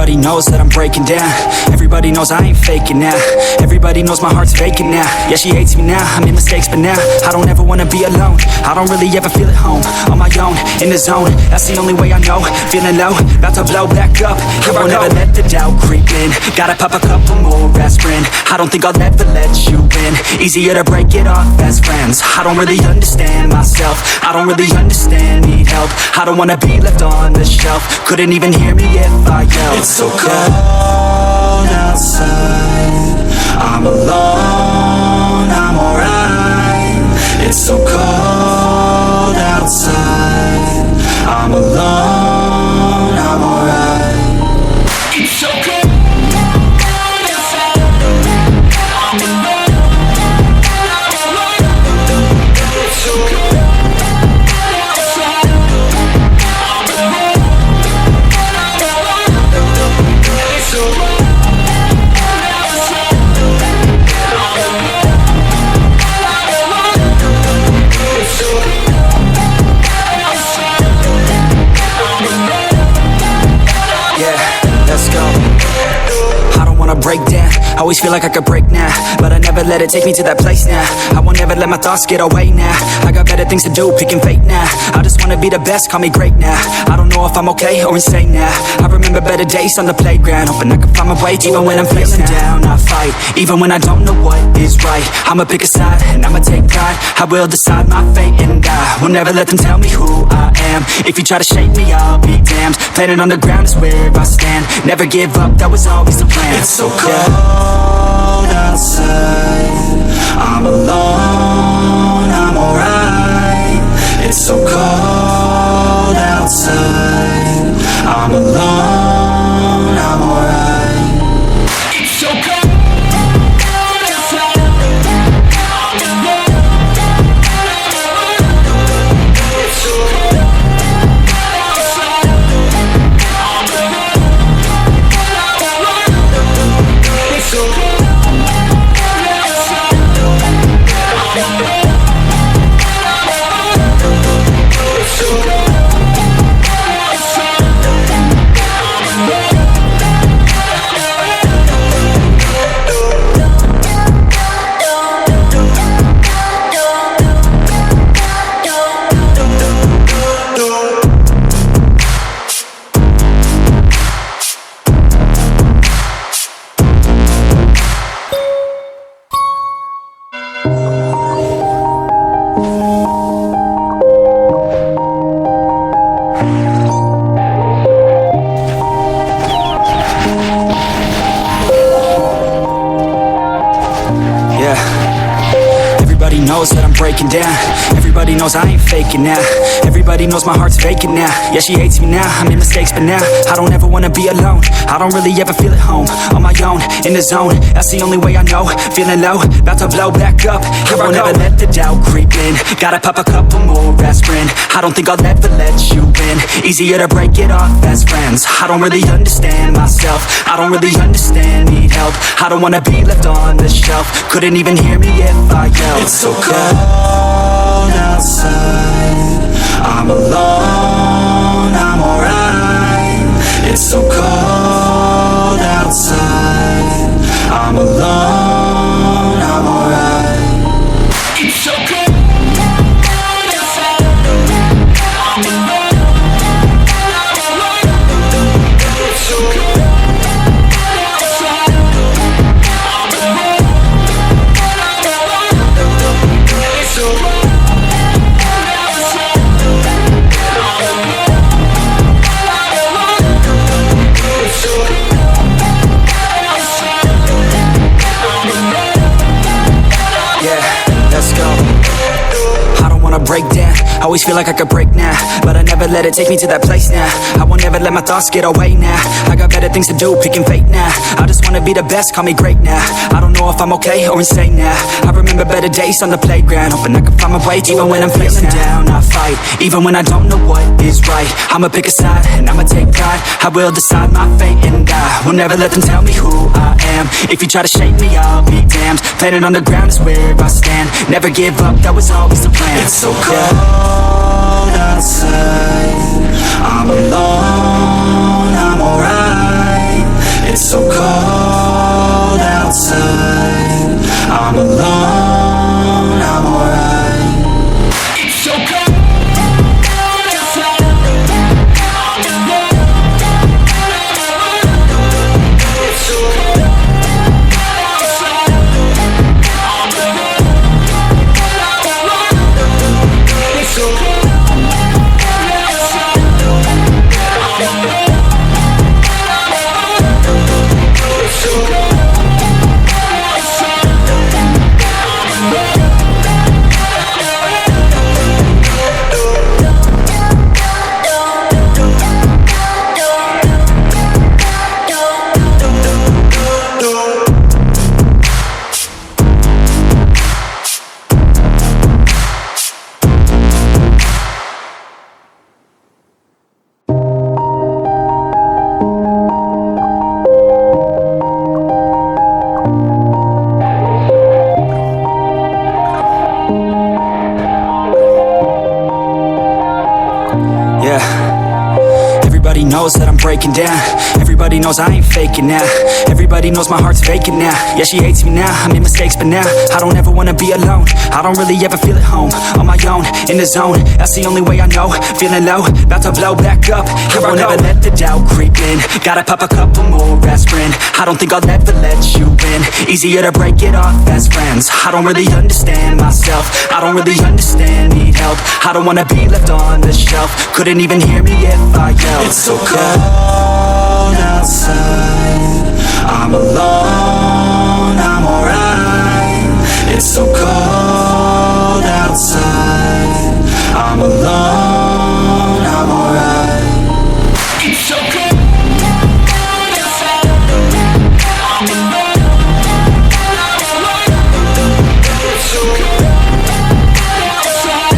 Everybody knows that I'm breaking down. Everybody knows I ain't faking now. Everybody knows my heart's vacant now. Yeah, she hates me now, I made mistakes but now I don't ever wanna be alone. I don't really ever feel at home. On my own, in the zone, that's the only way I know. Feeling low, about to blow back up. Here I never let the doubt creep in. Gotta pop a couple more aspirin. I don't think I'll ever let you in. Easier to break it off best friends. I don't really understand myself. I don't really understand, need help. I don't wanna be left on the shelf. Couldn't even hear me if I yelled. It's so cold outside, I'm alone, I'm alright. It's so cold outside, I'm alone, I'm alright. It's so cold. Break down, always feel like I could break now, but I never let it take me to that place now. I won't ever let my thoughts get away now. I got better things to do, picking fate now. I just wanna be the best, call me great now. I don't know if I'm okay or insane now. I remember better days on the playground, hoping I can find my way. Even when I'm feeling down, I fight. Even when I don't know what is right, I'ma pick a side and I'ma take pride. I will decide my fate and I will never let them tell me who I am. If you try to shake me, I'll be damned. Planet on the ground is where I stand. Never give up, that was always the plan. It's so cold outside, I'm alone, I'm alright. It's so cold outside, I'm alone, I'm alright. It's so cold. Knows that I'm breaking down. Everybody knows I ain't faking now. Everybody knows my heart's vacant now. Yeah, she hates me now, I made mistakes but now I don't ever wanna be alone. I don't really ever feel at home. On my own, in the zone, that's the only way I know. Feeling low, about to blow back up. Here I never let the doubt creep in. Gotta pop a couple more aspirin. I don't think I'll ever let you in. Easier to break it off best friends. I don't really understand myself. I don't really understand, need help. I don't wanna be left on the shelf. Couldn't even hear me if I yelled. It's so cold outside, I'm alone, I'm alright. It's so cold outside, I'm alone, I'm alright. It's so cold. Break down, always feel like I could break now, but I never let it take me to that place now. I won't ever let my thoughts get away now. I got better things to do, picking fate now. I just wanna be the best, call me great now. I don't know if I'm okay or insane now. I remember better days on the playground, hoping I can find my way. Even when I'm feeling down, I fight. Even when I don't know what is right, I'ma pick a side and I'ma take pride. I will decide my fate and I will never let them tell me who I am. If you try to shake me, I'll be damned. Planet on the ground is where I stand. Never give up, that was always the plan. It's so cold outside, I'm alone, I'm alright. so cold outside. I'm alone, I'm alright. It's so cold outside. I'm alone. It's so cold outside. I'm alone. It's so cold outside. I'm alone. Everybody knows that I'm breaking down. Everybody knows I ain't faking now. Everybody knows my heart's vacant now. Yeah, she hates me now, I made mistakes but now I don't ever wanna be alone. I don't really ever feel at home. On my own, in the zone, that's the only way I know. Feeling low, about to blow back up. Here I won't ever let the doubt creep in. Gotta pop a couple more aspirin. I don't think I'll ever let you in. Easier to break it off as friends. I don't really understand myself. I don't really understand, need help. I don't wanna be left on the shelf. Couldn't even hear me if I yelled. It's so cold outside. I'm alone, I'm alright. It's so cold outside. I'm alone, I'm alright. It's so cold outside. I'm alone. It's so cold outside.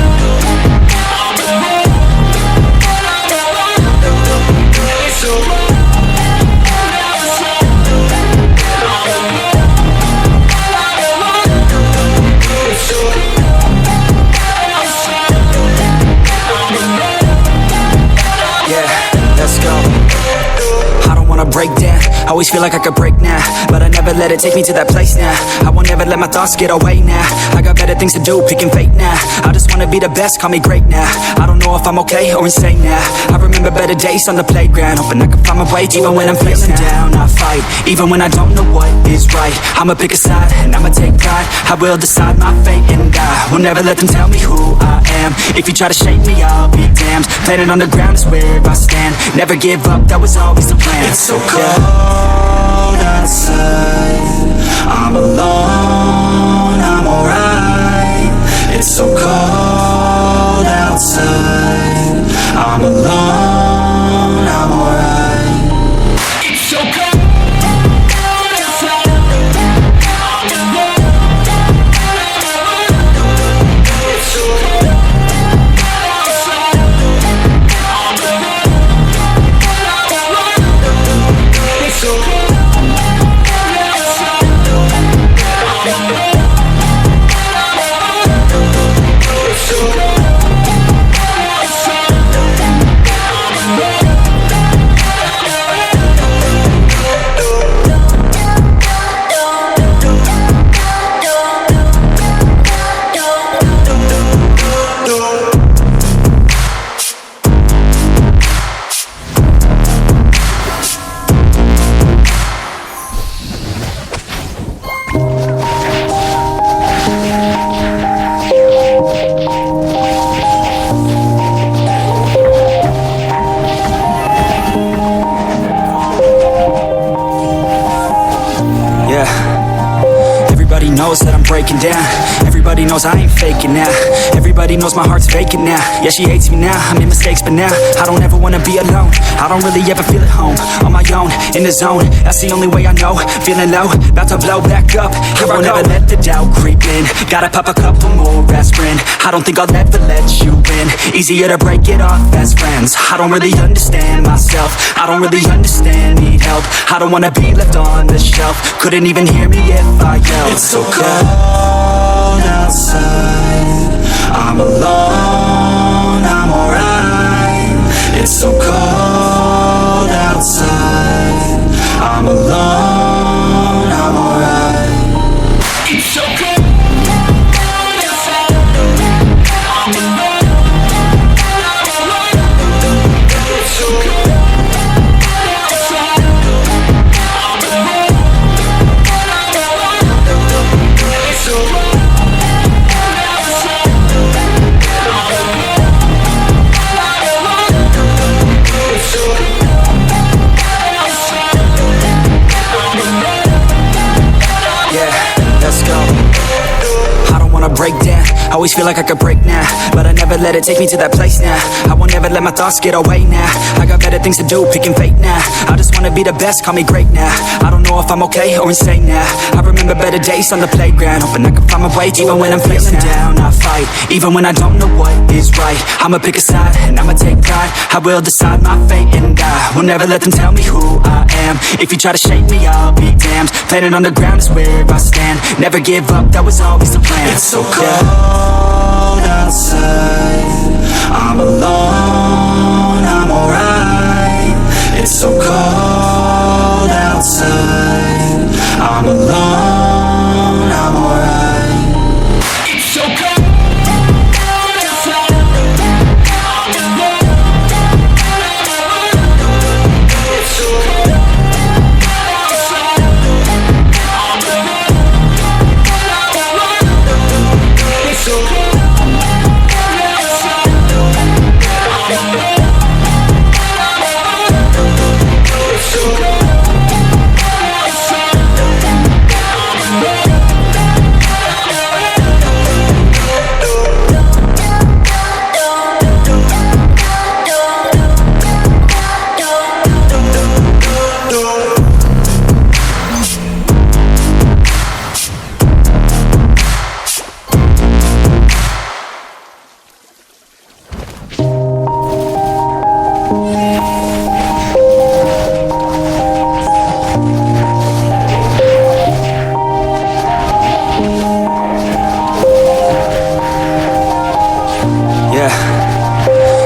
I'm alone. It's so cold outside. Break down, always feel like I could break now, but I never let it take me to that place now. I won't ever let my thoughts get away now. I got better things to do, picking fate now. I just wanna be the best, call me great now. I don't know if I'm okay or insane now. I remember better days on the playground, hoping I could find my way. Even when I'm feeling down, I fight. Even when I don't know what is right, I'ma pick a side and I'ma take pride. I will decide my fate and I will never let them tell me who I am. If you try to shake me, I'll be damned. Planet on the ground is where I stand. Never give up, that was always the plan. It's so cold outside. I'm alone, I'm alright. It's so cold outside. I'm alone, I'm alright. It's so cold outside. I'm alone. It's so cold outside. I'm alone. It's so cold outside. It's so cold outside. Everybody knows that I'm breaking down. Everybody knows I ain't faking now. Everybody knows my heart's vacant now. Yeah, she hates me now, I made mistakes but now I don't ever wanna be alone. I don't really ever feel at home. On my own, in the zone, that's the only way I know. Feeling low, about to blow back up. Here I won't ever let the doubt creep in. Gotta pop a couple more aspirin. I don't think I'll ever let you in. Easier to break it off as friends. I don't really understand myself. I don't really understand, need help. I don't wanna be left on the shelf. Couldn't even hear me if I yelled. It's so cold outside. I'm alone, I'm alright. It's so cold outside. I'm alone. Always feel like I could break now, but I never let it take me to that place now. I won't ever let my thoughts get away now. I got better things to do, picking fate now. I just wanna be the best, call me great now. I don't know if I'm okay or insane now. I remember better days on the playground, hoping I can find my way even when I'm feeling down. I fight, even when I don't know what is right. I'ma pick a side, and I'ma take pride. I will decide my fate, and I will never let them tell me who I am. If you try to shake me, I'll be damned. Planet on the ground is where I stand. Never give up, that was always the plan. It's so cold outside, I'm alone, I'm alright. It's so cold outside, I'm alone, I'm alright. It's so cold outside, I'm alone. It's so cold outside, I'm alone. It's so cold outside, I'm alone.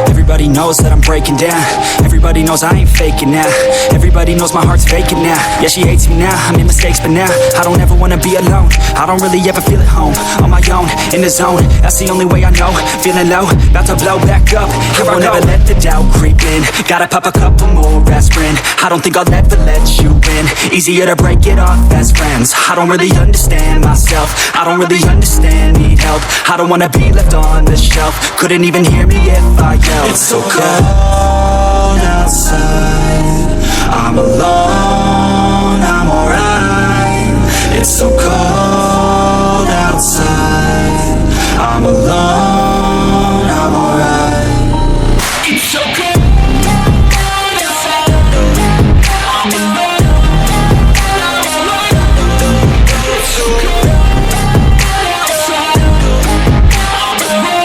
Everybody knows that I'm breaking down. Everybody knows I ain't faking now. Everybody knows my heart's vacant now. Yeah, she hates me now, I made mistakes but now I don't ever wanna be alone. I don't really ever feel at home. On my own, in the zone, that's the only way I know. Feeling low, about to blow back up. I won't ever let the doubt creep in. Gotta pop a couple more aspirin. I don't think I'll ever let you in. Easier to break it off as friends. I don't really understand myself. I don't really understand, need help. I don't wanna be left on the shelf. Couldn't even hear me if I yelled. It's so cold outside, I'm alone, I'm alright. It's so cold outside, I'm alone, I'm alright. It's so cold outside, I'm alone, it's so cold outside, I'm alone.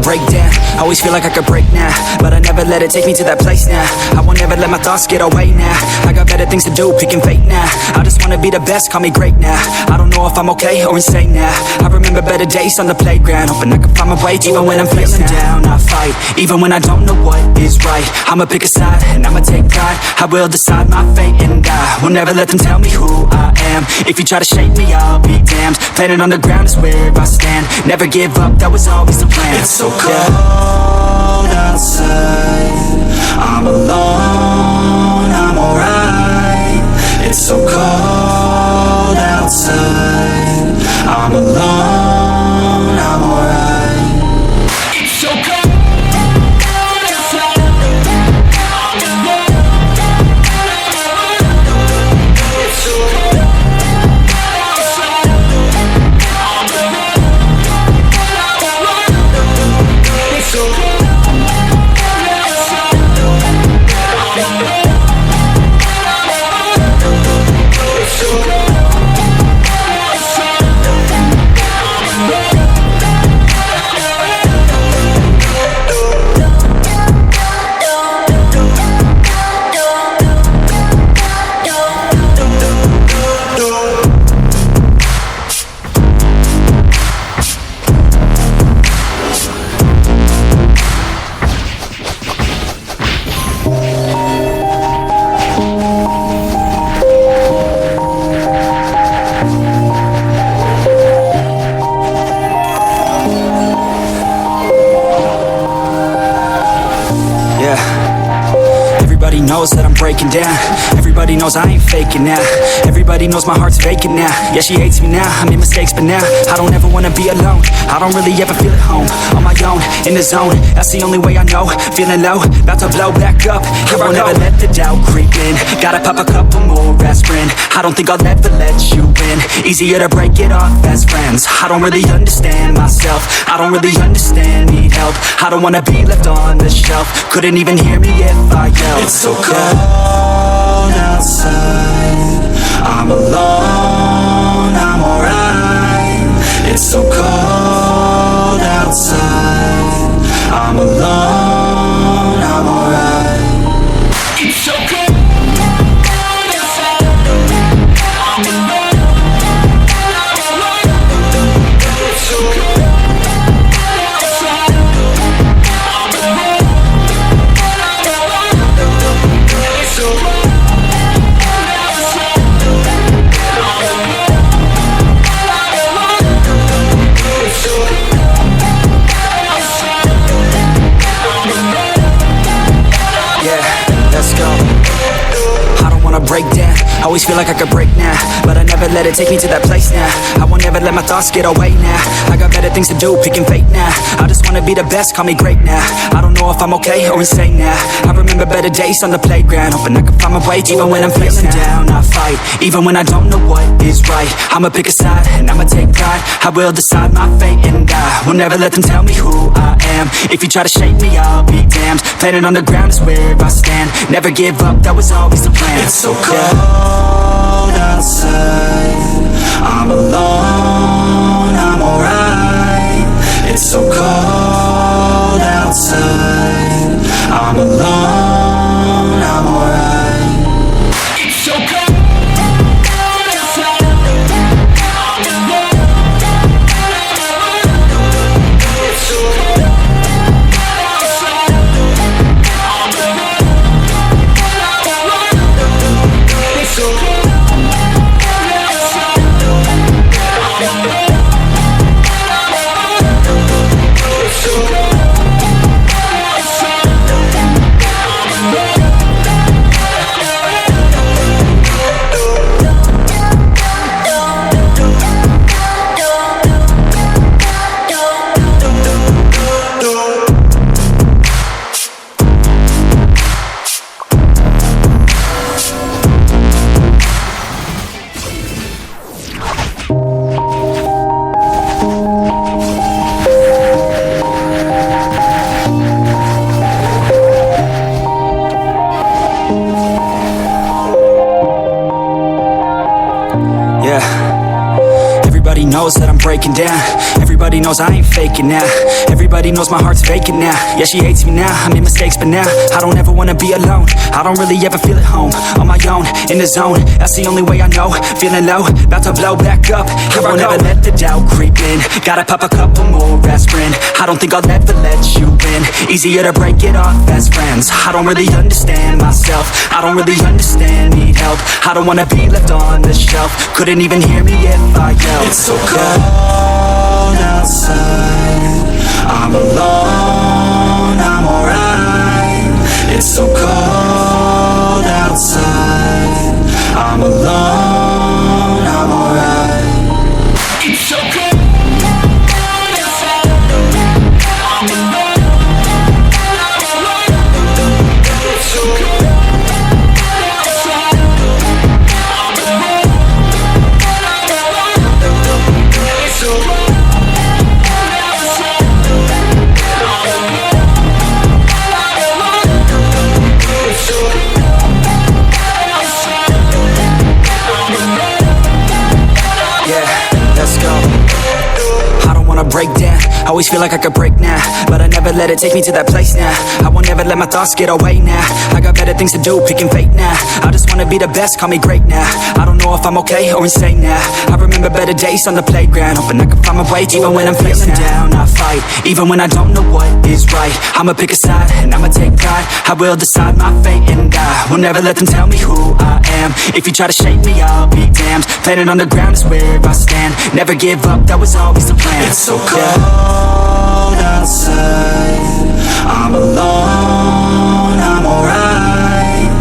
Break down, always feel like I could break now, but I never let it take me to that place now. I won't ever let my thoughts get away now. I got better things to do, picking fate now. I just wanna be the best, call me great now. I don't know if I'm okay or insane now. I remember better days on the playground, hoping I can find my way even when I'm feeling down. I fight, even when I don't know what is right. I'ma pick a side, and I'ma take pride. I will decide my fate, and I will never let them tell me who I am. If you try to shake me, I'll be damned. Planet on the ground is where I stand. Never give up, that was always the plan. It's so cold outside, I'm alone, I'm alright. It's so cold outside, I'm alone, I'm alright. It's so cold outside, I'm alone, it's so cold outside, I'm alone. It's so cold outside, Everybody knows that I'm breaking down. Everybody knows I ain't faking now. Everybody knows my heart's vacant now. Yeah, she hates me now, I made mistakes, but now I don't ever wanna be alone. I don't really ever feel at home. On my own, in the zone, that's the only way I know. Feeling low, about to blow back up. Here I never let the doubt creep in. Gotta pop a couple more aspirin. I don't think I'll ever let you in. Easier to break it off as friends. I don't really understand myself. I don't really understand, need help. I don't wanna be left on the shelf. Couldn't even hear me if I yelled. It's so cold outside. I'm alone, I'm alright. It's so cold outside. I'm alone, I'm alright. It's so cold. Break down, always feel like I could break now, but I never let it take me to that place now. I won't ever let my thoughts get away now. I got better things to do, picking fate now. I just wanna be the best, call me great now. I don't know if I'm okay or insane now. I remember better days on the playground, hoping I can find my way. Even when I'm feeling down, I fight. Even when I don't know what is right, I'ma pick a side and I'ma take pride. I will decide my fate and I will never let them tell me who I am. If you try to shake me, I'll be damned. Planet on the ground is where I stand. Never give up, that was always the plan. It's so cold outside. I'm alone, I'm alright. It's so cold outside. I'm alone, I'm alright. It's so cold. Everybody knows that I'm breaking down. Everybody knows I ain't faking now. Everybody knows my heart's vacant now. Yeah, she hates me now, I made mistakes, but now I don't ever wanna be alone. I don't really ever feel at home. On my own, in the zone, that's the only way I know. Feeling low, about to blow back up. Here I never let the doubt creep in. Gotta pop a couple more aspirin. I don't think I'll ever let you in. Easier to break it off as friends. I don't really understand myself. I don't really understand, need help. I don't wanna be left on the shelf. Couldn't even hear me if I yelled. It's so cold outside. I'm alone, I'm alright. It's so cold outside. I'm alone, I'm alright. It's so cold. Break down, always feel like I could break now, but I never let it take me to that place now. I won't ever let my thoughts get away now. I got better things to do, picking fate now. I just wanna be the best, call me great now. I don't know if I'm okay or insane now. I remember better days on the playground, hoping I can find my way. Even when I'm feeling down, I fight. Even when I don't know what is right, I'ma pick a side and I'ma take pride. I will decide my fate and I will never let them tell me who I am. If you try to shake me, I'll be damned. Planet on the ground is where I stand. Never give up, that was always the plan. It's so cold outside. I'm alone, I'm alright.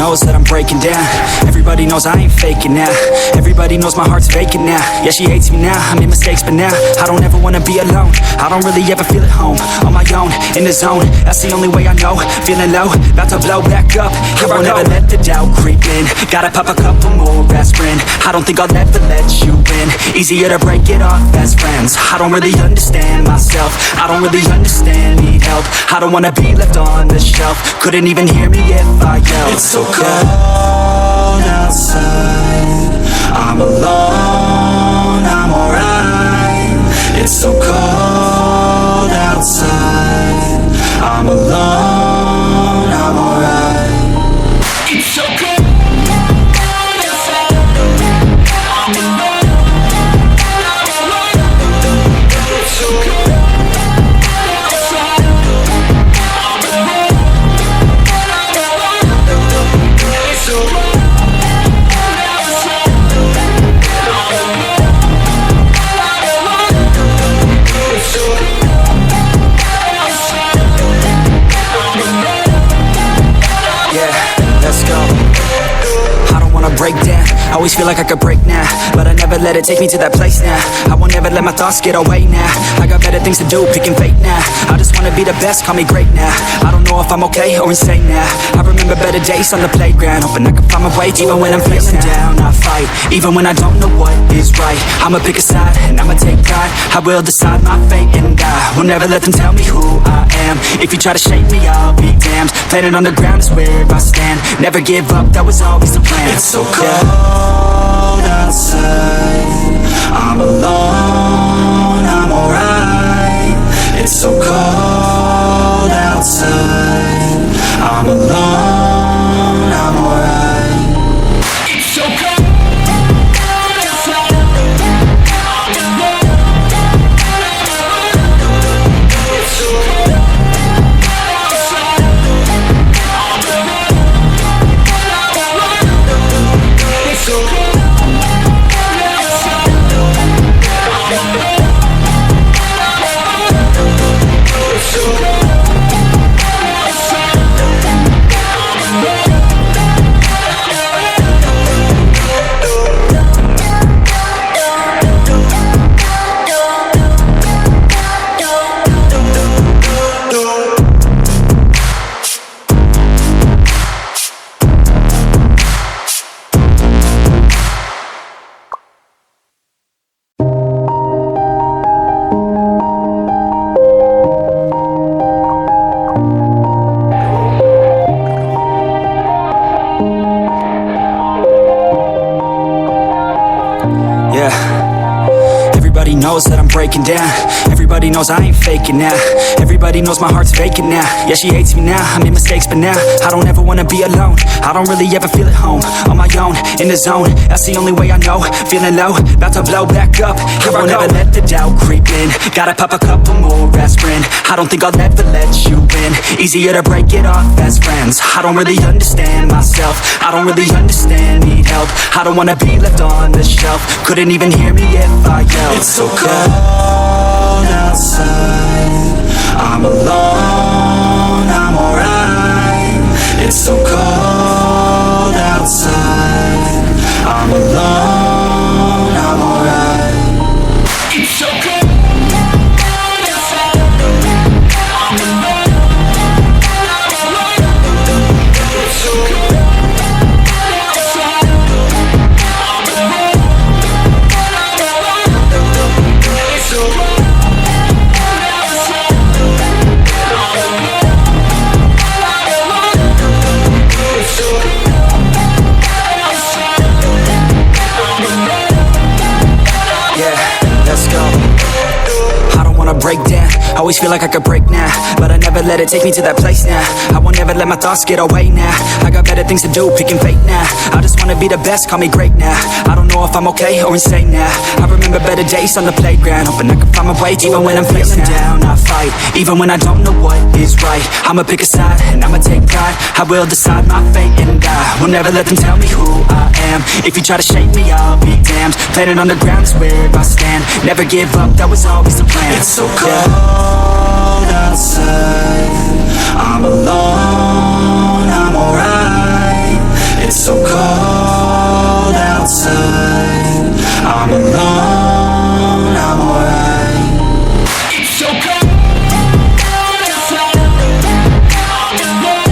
knows that I'm breaking down. Everybody knows I ain't faking now. Everybody knows my heart's vacant now. Yeah, she hates me now, I made mistakes but now I don't ever wanna be alone. I don't really ever feel at home. On my own, in the zone, that's the only way I know. Feeling low, about to blow back up. Here I won't ever let the doubt creep in. Gotta pop a couple more aspirin. I don't think I'll ever let you in. Easier to break it off as friends. I don't really understand myself. I don't really understand, need help. I don't wanna be left on the shelf. Couldn't even hear me if I yelled. It's so cold outside. I'm alone, I'm alright. It's so cold outside. I'm alone, I'm alright. It's so cold outside. I'm alone, I'm alone. It's so cold outside. I'm alone, I'm alone. It's so cold. Break down, I always feel like I could break now, but I never let it take me to that place now. I won't ever let my thoughts get away now. I got better things to do, picking fate now. I just wanna be the best, call me great now. I don't know if I'm okay or insane now. I remember better days on the playground, hoping I could find my way. Even when I'm feeling down, I fight. Even when I don't know what is right, I'ma pick a side and I'ma take pride. I will decide my fate and I will never let them tell me who I am. If you try to shake me, I'll be damned. Planet on the ground is where I stand. Never give up, that was always the plan. It's so cold outside. I'm alone, I'm alright. It's so cold outside. I'm alone, I'm alright. It's so cold outside. I'm alone, it's so cold outside. I'm alone. It's so cold. Everybody knows that I'm breaking down. Everybody knows I ain't faking now. Everybody knows my heart's vacant now. Yeah, she hates me now, I made mistakes but now I don't ever wanna be alone. I don't really ever feel at home. On my own, in the zone, that's the only way I know. Feeling low, about to blow back up. Here I won't ever let the doubt creep in. Gotta pop a couple more aspirin. I don't think I'll ever let you in. Easier to break it off as friends. I don't really understand myself. I don't really understand, need help. I don't wanna be left on the shelf. Couldn't even hear me if I yelled. It's so cold outside. I'm alone, I'm alright. It's so cold outside. I'm alone, I'm alright. It's so cold outside. I'm alone, I'm alone. It's so cold outside. I'm alone. It's so cold. Break down, always feel like I could break now, but I never let it take me to that place now. I won't ever let my thoughts get away now. I got better things to do, picking fate now. I just wanna be the best, call me great now. I don't know if I'm okay or insane now. I remember better days on the playground, hoping I could find my way. Even when I'm feeling down, I fight. Even when I don't know what is right, I'ma pick a side and I'ma take pride. I will decide my fate and I will never let them tell me who I am. If you try to shake me, I'll be damned. Planet on the ground is where I stand. Never give up, that was always the plan. It's so cold outside. I'm alone, I'm alright. so cold outside. I'm alone, I'm alright. It's so cold outside. I'm alone.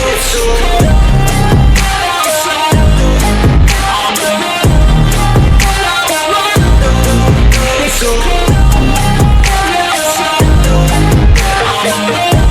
It's so cold outside. I'm alone. It's so cold outside. I'm alone.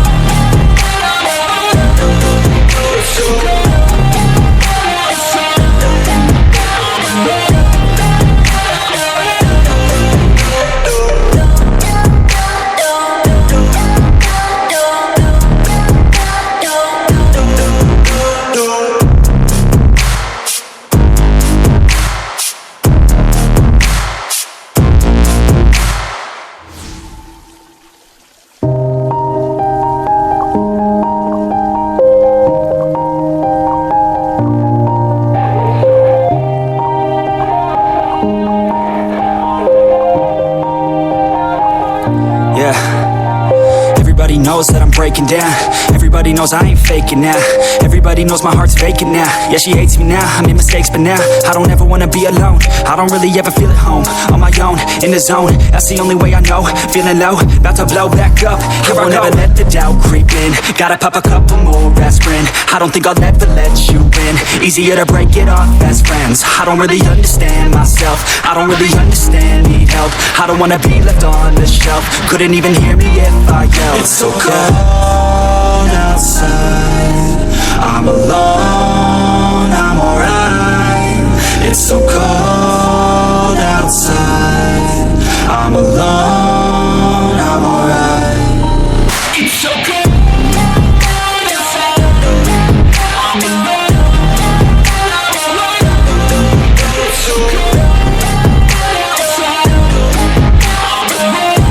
Everybody knows that I'm breaking down. Everybody knows I ain't faking now. Everybody knows my heart's vacant now. Yeah, she hates me now, I made mistakes but now I don't ever wanna be alone. I don't really ever feel at home. On my own, in the zone, that's the only way I know. Feeling low, about to blow back up. Here I won't ever let the doubt creep in. Gotta pop a couple more aspirin. I don't think I'll ever let you in. Easier to break it off as friends. I don't really understand myself. I don't really understand, need help. I don't wanna be left on the shelf. Couldn't even hear me if I yelled. It's so cold outside. I'm alone, I'm alright. It's so cold outside. I'm alone, I'm alright. It's so cold outside. I'm alone, I'm alone. It's so cold outside. I'm alone.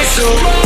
It's so cold.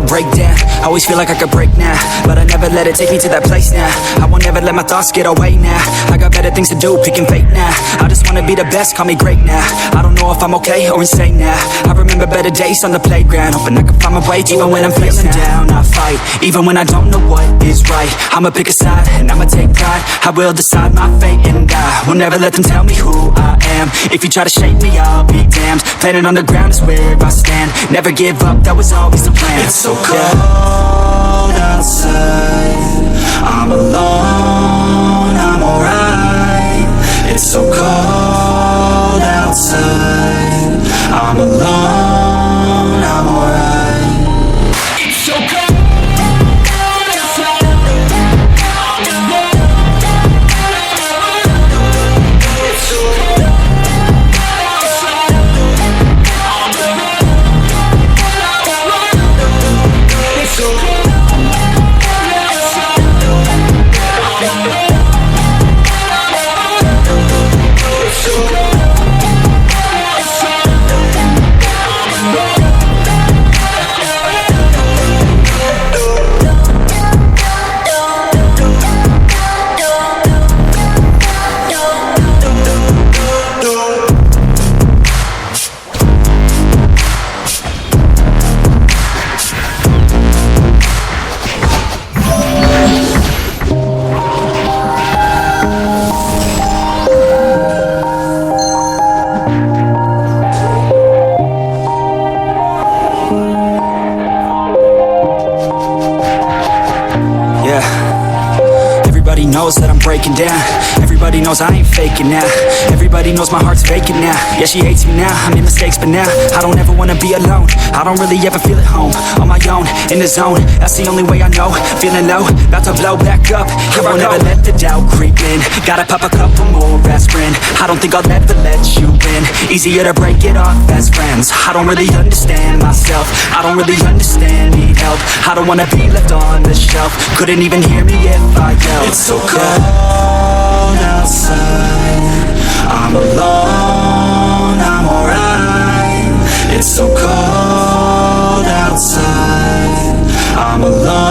Break down, always feel like I could break now, but I never let it take me to that place now. I won't ever let my thoughts get away now. I got better things to do, picking fate now. I just wanna be the best, call me great now. I don't know if I'm okay or insane now. I remember better days on the playground, hoping I can find my way even when I'm feeling down. I fight, even when I don't know what is right. I'ma pick a side, and I'ma take pride. I will decide my fate, and I will never let them tell me who I am. If you try to shake me, I'll be damned. Planet on the ground is where I stand. Never give up, that was always the plan. It's so cold outside. I'm alone, I'm alright. It's so cold outside. I'm alone, I'm alright. It's so cold outside. I'm alone. It's so cold outside. I'm alone. It's so cold outside. Everybody knows that I'm breaking down. Everybody knows I ain't faking now. Everybody knows my heart's vacant now. Yeah, she hates me now, I made mistakes but now I don't ever wanna be alone. I don't really ever feel at home. On my own, in the zone, that's the only way I know. Feeling low, about to blow back up. Here I won't ever let the doubt creep in. Gotta pop a couple more aspirin. I don't think I'll ever let you in. Easier to break it off as friends. I don't really understand myself. I don't really understand, need help. I don't wanna be left on the shelf. Couldn't even hear me if I yelled. It's so cold outside. I'm alone, I'm alright. It's so cold outside. I'm alone.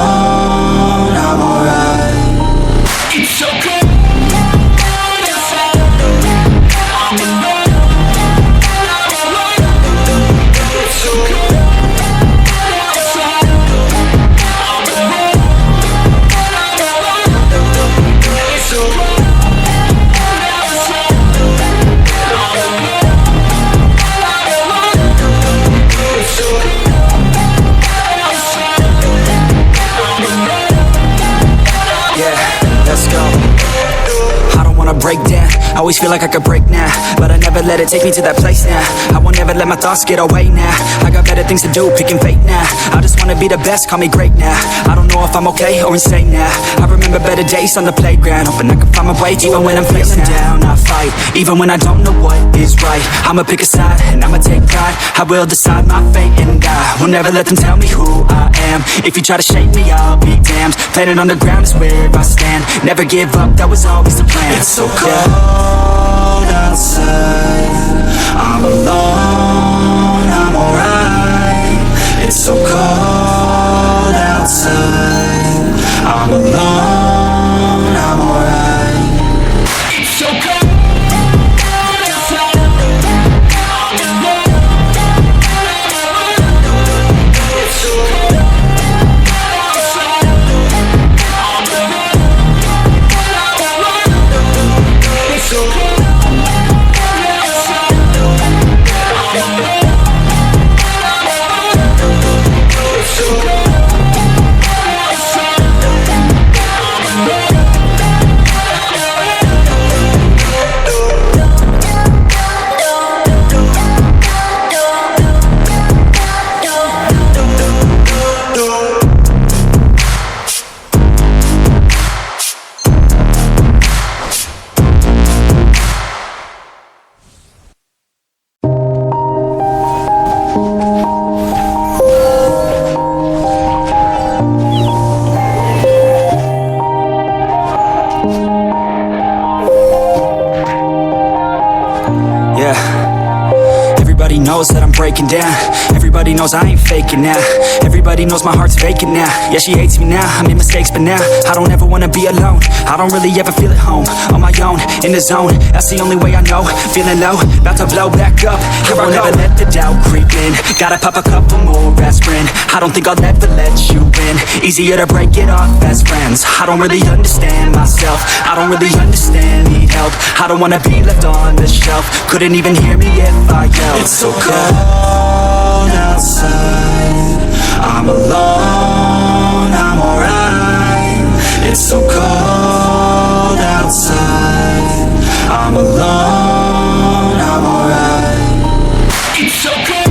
wanna break down. Always feel like I could break now, but I never let it take me to that place now. I won't ever let my thoughts get away now. I got better things to do, picking fate now. I just wanna be the best, call me great now. I don't know if I'm okay or insane now. I remember better days on the playground, hoping I can find my way even when I'm feeling down. I fight, even when I don't know what is right. I'ma pick a side, and I'ma take pride. I will decide my fate, and I will never let them tell me who I am. If you try to shake me, I'll be damned. Planet on the ground is where I stand. Never give up, that was always the plan. It's so cold outside, I'm alone, I'm alright. It's so cold outside, I'm alone, I'm alright. It's so cold. Everybody knows that I'm breaking down. Everybody knows I ain't faking now. Everybody knows my heart's vacant now. Yeah, she hates me now, I made mistakes but now I don't ever wanna be alone. I don't really ever feel at home. On my own, in the zone, that's the only way I know. Feeling low, about to blow back up. Here I'll never let the doubt creep in. Gotta pop a couple more aspirin. I don't think I'll ever let you in. Easier to break it off as friends. I don't really understand myself. I don't really understand, need help. I don't wanna be left on the shelf. Couldn't even hear me if I yelled. It's so cold outside, I'm alone, I'm alright. It's so cold outside, I'm alone, I'm alright. It's so cold.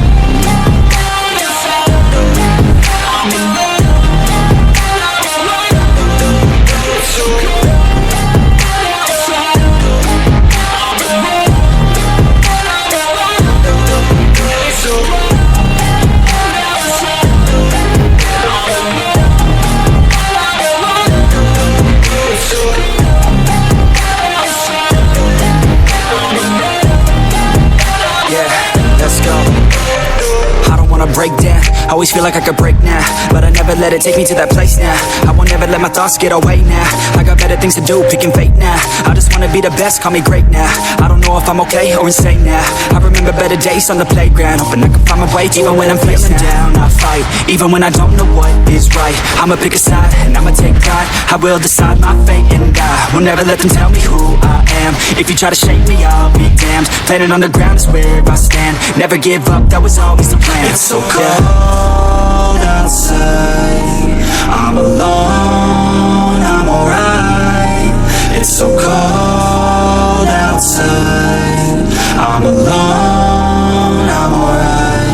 Break down, always feel like I could break now, but I never let it take me to that place now. I won't ever let my thoughts get away now. I got better things to do, picking fate now. I just wanna be the best, call me great now. I don't know if I'm okay or insane now. I remember better days on the playground, hoping I can find my way even when I'm feeling down. I fight, even when I don't know what is right. I'ma pick a side, and I'ma take pride. I will decide my fate, and I will never let them tell me who I am. If you try to shake me, I'll be damned. Planet on the ground is where I stand. Never give up, that was always the plan. It's so cold outside, I'm alone, I'm alright. It's so cold outside, I'm alone, I'm alright.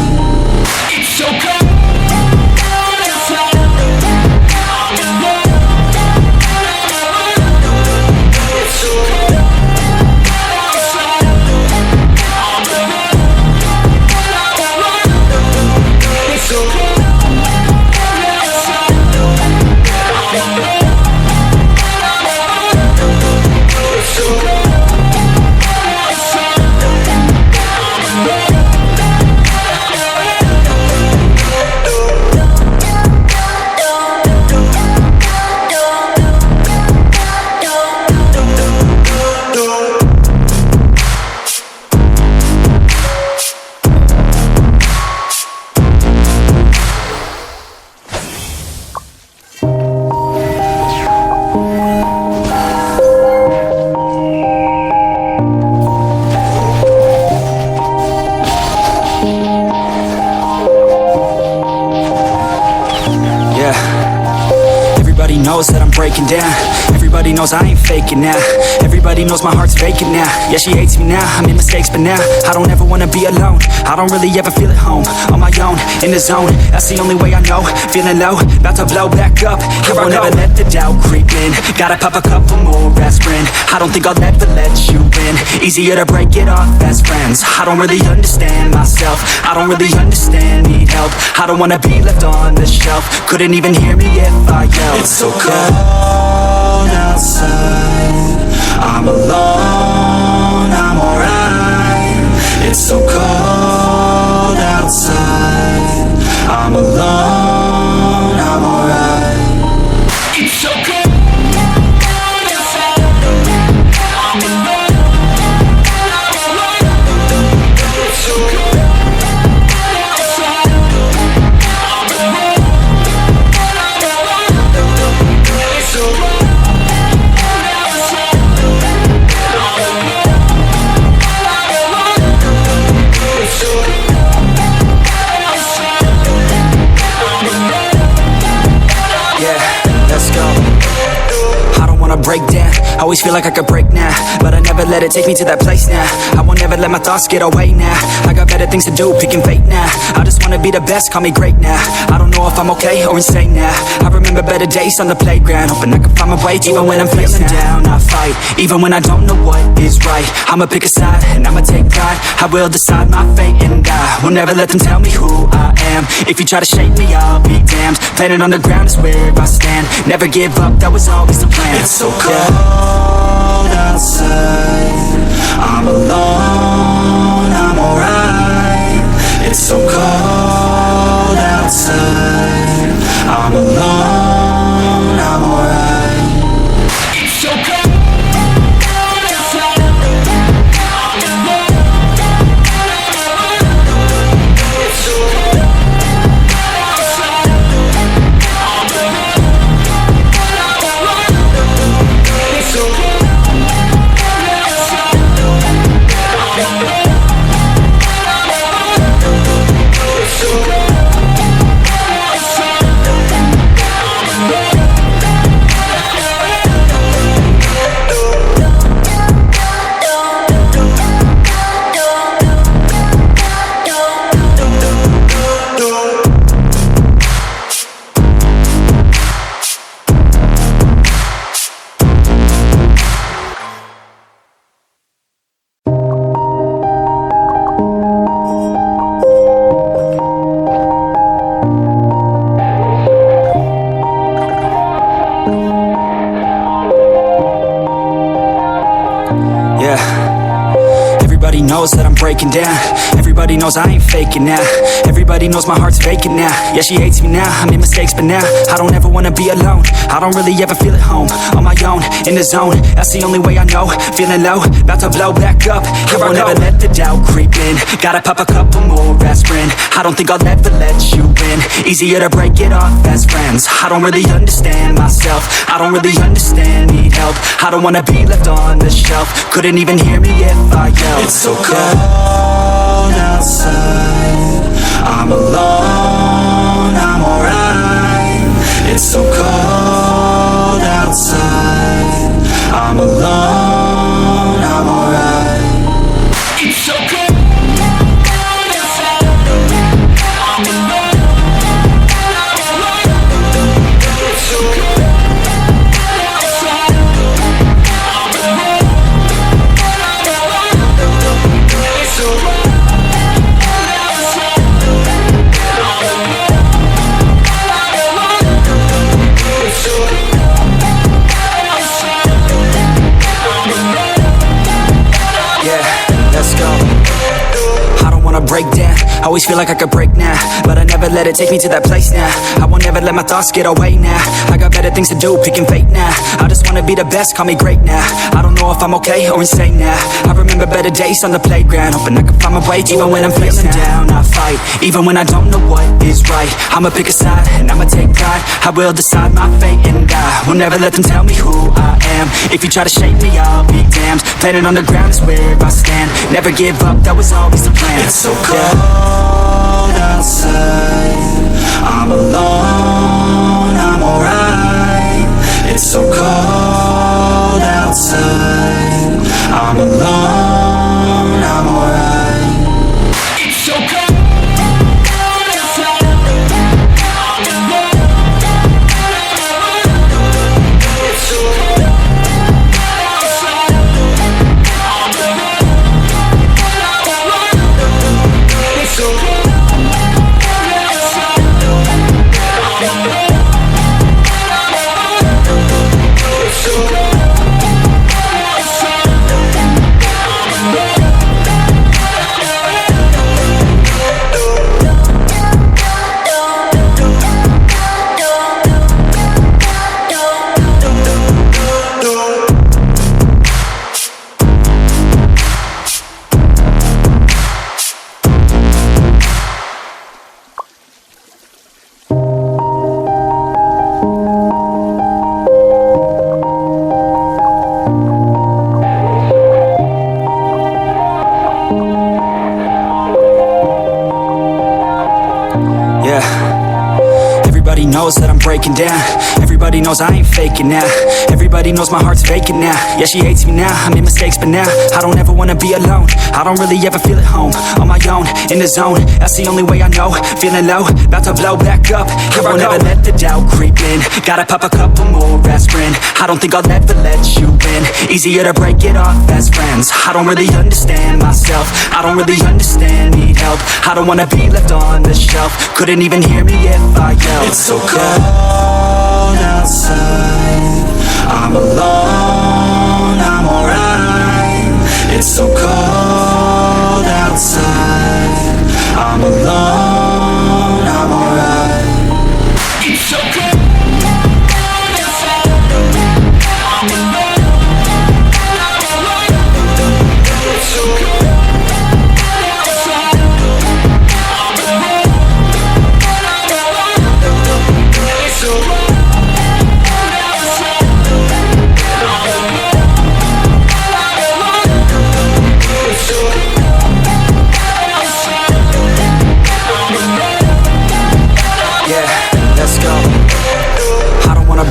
It's so cold. So Everybody knows that I'm breaking down. Everybody knows I ain't faking now. Everybody knows my heart's vacant now. Yeah, she hates me now, I made mistakes but now I don't ever wanna be alone. I don't really ever feel at home. On my own, in the zone, that's the only way I know. Feeling low, about to blow back up. Here I won't ever let the doubt creep in. Gotta pop a couple more aspirin. I don't think I'll ever let you in. Easier to break it off best friends. I don't really understand myself. I don't really understand, need help. I don't wanna be left on the shelf. Couldn't even hear me if I yelled. It's so cold outside, I'm alone, I'm alright. It's so cold outside, I'm alone, I'm alright. It's so cold outside, I'm alone, I'm alone. It's so cold outside, I'm alone, I'm alone. It's so cold outside, I'm alone, it's so yeah, let's go. I don't wanna break down, always feel like I could break now, but I never let it take me to that place now. I won't ever let my thoughts get away now. I got better things to do, picking fate now. I just wanna be the best, call me great now. I don't know if I'm okay or insane now. I remember better days on the playground, hoping I can find my way. Even when I'm feeling down, I fight. Even when I don't know what is right, I'ma pick a side and I'ma take pride. I will decide my fate and I will never let them tell me who I am. If you try to shake me, I'll be damned. Planet on the ground is where I stand. Never give up, that was always the plan. It's so cold outside, I'm alone, I'm alright. It's so cold outside, I'm alone, I'm alright. It's so cold outside, I'm alone, I'm alone. It's so cold outside, I'm alone, I'm alone. It's so cold outside, I'm alone, it's so cold outside, I'm alone. Yeah. Everybody knows that I'm breaking down. Everybody knows I ain't faking now. Everybody knows my heart's vacant now. Yeah, she hates me now, I made mistakes but now I don't ever wanna be alone. I don't really ever feel at home. On my own, in the zone, that's the only way I know. Feeling low, about to blow back up. Here I won't ever let the doubt creep in. Gotta pop a couple more aspirin. I don't think I'll ever let you in. Easier to break it off best friends. I don't really understand myself. I don't really understand, need help. I don't wanna be left on the shelf. Couldn't even hear me if I yelled. It's so cold outside, I'm alone, I'm alright. It's so cold outside, I'm alone, I'm alright. It's so cold outside, I'm alone, I'm alone. It's so cold outside, I'm alone, I'm alone. It's so cold outside, I'm alone, I'm alone. It's so cold outside, I'm alone. Yeah, let's go. I don't wanna break down, always feel like I could break now, but I never let it take me to that place now. I won't ever let my thoughts get away now. I got better things to do, picking fate now. I just wanna be the best, call me great now. I don't know if I'm okay or insane now. I remember better days on the playground, hoping I can find my way. Even when I'm feeling down, I fight. Even when I don't know what is right, I'ma pick a side and I'ma take pride. I will decide my fate and I will never let them tell me who I am. If you try to shake me, I'll be damned. Planet on the ground is where I stand. Never give up, that was always the plan. It's so cold outside, I'm alone, I'm alright. breaking down. Everybody knows I ain't faking now. Everybody knows my heart's vacant now. Yeah, she hates me now, I made mistakes but now I don't ever wanna be alone. I don't really ever feel at home. On my own, in the zone, that's the only way I know. Feeling low, about to blow back up. Here I won't ever let the doubt creep in. Gotta pop a couple more aspirin. I don't think I'll ever let you in. Easier to break it off as friends. I don't really understand myself. I don't really understand, need help. I don't wanna be left on the shelf. Couldn't even hear me if I yelled. It's so cold outside, I'm alone, I'm alright. It's so cold outside, I'm alone, I'm alright. It's so cold outside, I'm alone, I'm alright. It's so cold outside, I'm alone, I'm alright. It's so cold.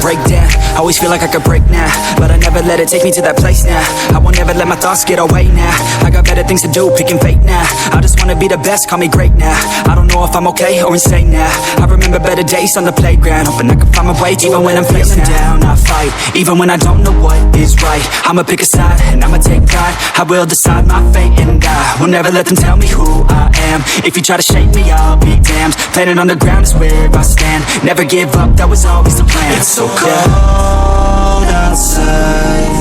Break down, always feel like I could break now, but I never let it take me to that place now. I won't ever let my thoughts get away now. I got better things to do, picking fate now. I just wanna be the best, call me great now. I don't know if I'm okay or insane now. I remember better days on the playground, hoping I can find my way even when I'm feeling down. I fight, even when I don't know what is right. I'ma pick a side, and I'ma take pride. I will decide my fate, and I will never let them tell me who I am. If you try to shake me, I'll be damned. Planet on the ground is where I stand. Never give up, that was always the plan. It's so cold outside,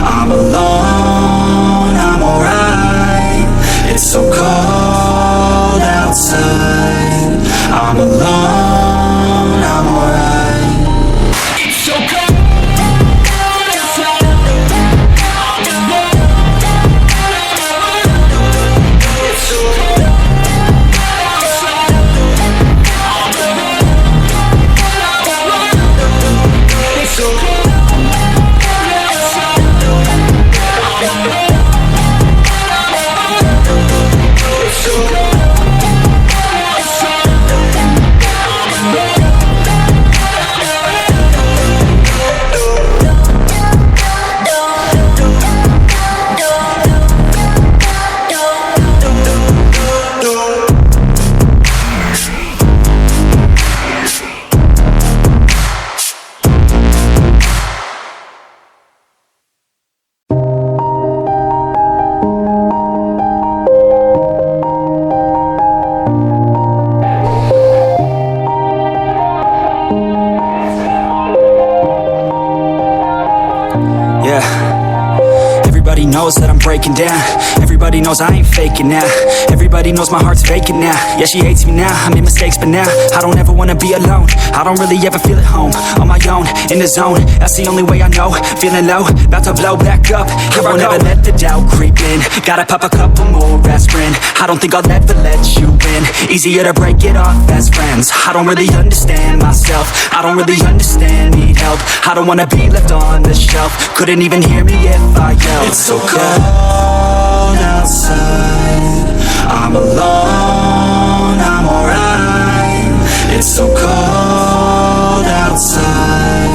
I'm alone, I'm alright. It's so cold outside, I'm alone, I'm alright. It's so cold outside, I'm alone, I'm alright. It's so cold outside, I'm alone, I'm alright. It's so cold. Everybody knows that I'm breaking down. Everybody knows I ain't faking now. Everybody knows my heart's vacant now. Yeah, she hates me now, I made mistakes but now I don't ever wanna be alone. I don't really ever feel at home. On my own, in the zone, that's the only way I know. Feeling low, about to blow back up. Here I won't ever let the doubt creep in. Gotta pop a couple more aspirin. I don't think I'll ever let you in. Easier to break it off as friends. I don't really understand myself. I don't really understand, need help. I don't wanna be left on the shelf. Couldn't even hear me if I yelled. It's so cold outside, I'm alone, I'm alright. It's so cold outside,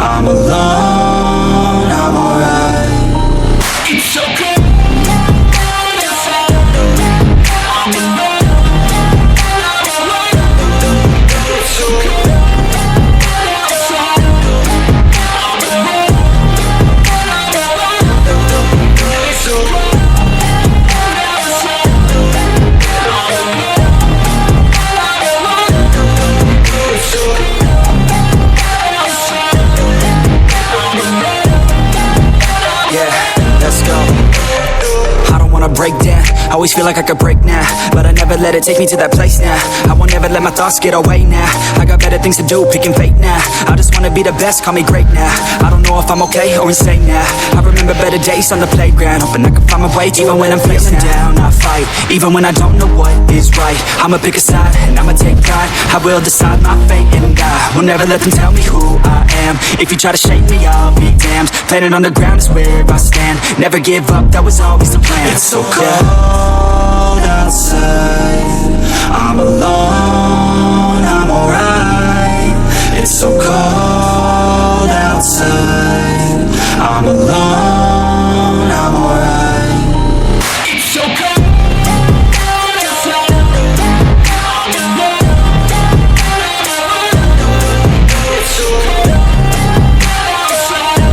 I'm alone, I'm alright. It's so cold outside, I'm alone, I'm alright. It's so cold outside, I'm alone, I'm alright. It's so cold. Break down, always feel like I could break now, but I never let it take me to that place now. I won't ever let my thoughts get away now. I got better things to do, picking fate now. I just wanna be the best, call me great now. I don't know if I'm okay or insane now. I remember better days on the playground, hoping I can find my way even when I'm feeling down. I fight, even when I don't know what is right. I'ma pick a side, and I'ma take pride. I will decide my fate, and I will never let them tell me who I am. If you try to shake me, I'll be damned. Planet on the ground is where I stand. Never give up, that was always the plan. It's so cold outside, I'm alone, I'm alright. It's so cold outside, I'm alone, I'm alright. It's so cold outside, I'm alone, it's so cold outside,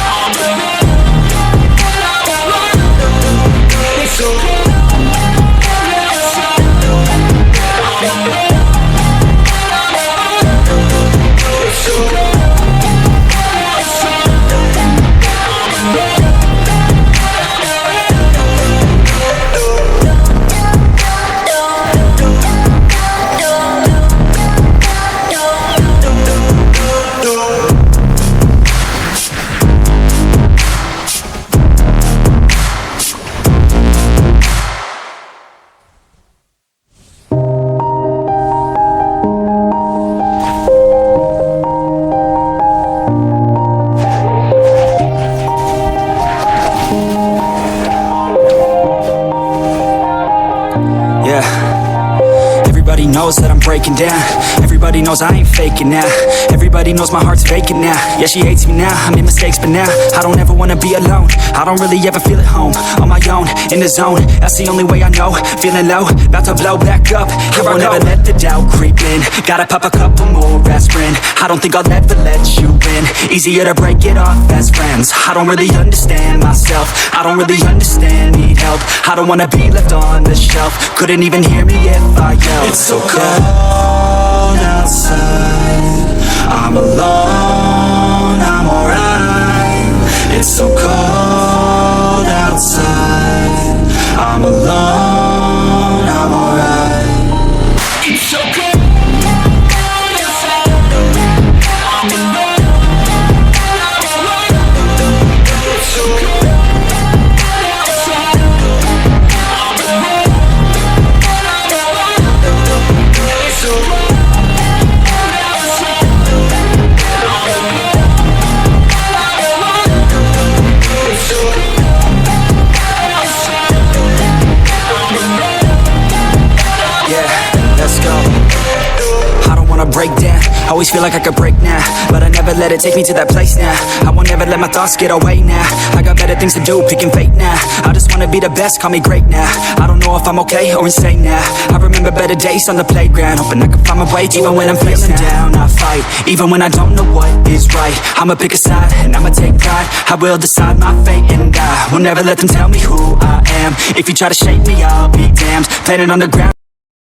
I'm alone, it's so cold outside, I'm alone. Everybody knows that I'm breaking down. Everybody knows I ain't faking now. Everybody knows my heart's vacant now. Yeah, she hates me now, I made mistakes, but now I don't ever wanna be alone. I don't really ever feel at home. On my own, in the zone, that's the only way I know. Feeling low, about to blow back up. Here I won't ever let the doubt creep in. Gotta pop a couple more aspirin. I don't think I'll ever let you in. Easier to break it off as friends. I don't really understand myself. I don't really understand, need help. I don't wanna be left on the shelf. Couldn't even hear me if I yelled. It's so cold outside, I'm alone, I'm alright. It's so cold outside, I'm alone, I'm alright. It's so cold outside, I'm alone, I'm alright. It's so cold outside, I'm alone. Break down, always feel like I could break now, but I never let it take me to that place now. I won't ever let my thoughts get away now. I got better things to do, picking fate now. I just wanna be the best, call me great now. I don't know if I'm okay or insane now. I remember better days on the playground, hoping I can find my way even when I'm feeling down. I fight, even when I don't know what is right. I'ma pick a side, and I'ma take pride. I will decide my fate and I will never let them tell me who I am. If you try to shake me, I'll be damned. Planet on the ground.